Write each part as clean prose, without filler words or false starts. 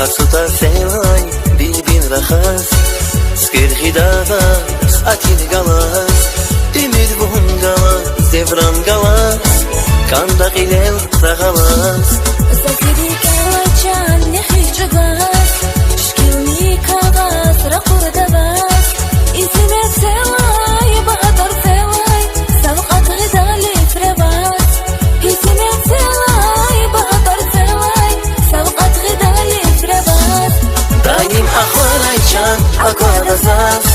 חסותה סמי ביבין וחס סקר חידבס עתיד גלס תמיד בום גלס זברם גלס כאן דחילל תחלס זכירי קלצ'ן נחריש גלס שקילני קלס רחור דבס איזימת סלאי בהדר פלאי סלחת גדלי פרבס איזימת סלאי בהדר פלאי סלחת גדלי דיים אחרי צ'אן אקוואד זאס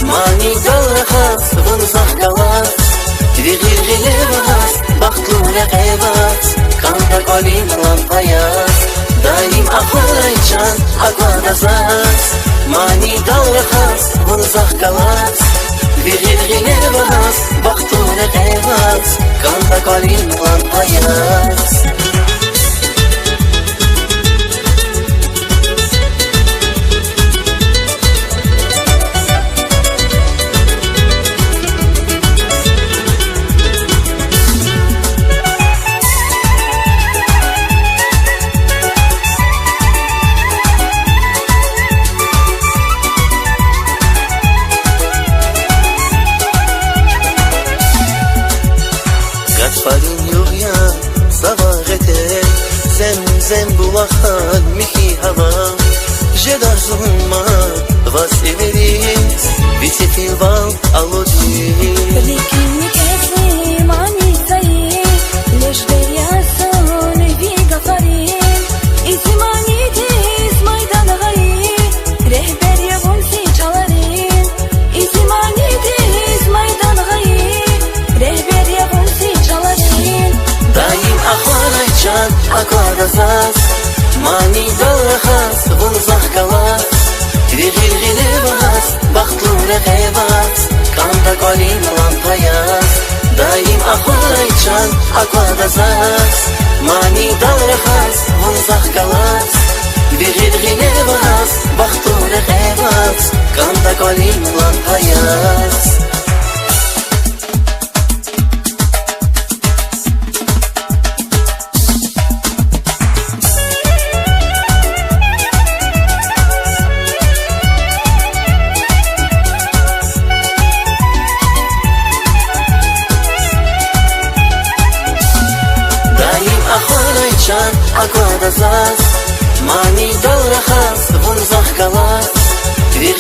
מאני גלחס ונזח גלס תביגיר גילבס בחתלו לקבס כאן דקולים למפייס דיים אחרי צ'אן אקוואד זאס מאני גלחס ונזח גלס תביגיר גילבס בחתלו לקבס כאן דקולים למפייס فالين يوغيا صباغته زمزم بوخال ميكي هوا جدار زلما واسيفريس بيسيتي البال الودي لكني كسي ماني ساي ليش دريا سوني في قفرين اسماني تيس ميدان غاي رهبر يبون في جالرين اسماني تيس ميدان غاي رهبر يبون في دايم أخواني جان أكواد زاس ماني دلخاس ونزح كلاس تريغير غلباس بختلو لغيباس كان دقالين لانطياس دايم أخواني جان أكواد زاس ماني دلخاس ونزح كلاس تريغير غلباس بختلو لغيباس كان دقالين لانطياس شان أكواد زاس ماني دلخاس ونزح كلاس تغير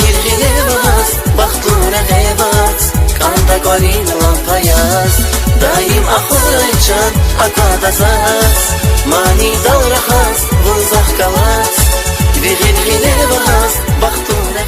غلباس بختلو لغيباس كان دقالين لانطياس دايم أخوي شان أكواد زاس ماني دلخاس ونزح كلاس تغير غلباس بختلو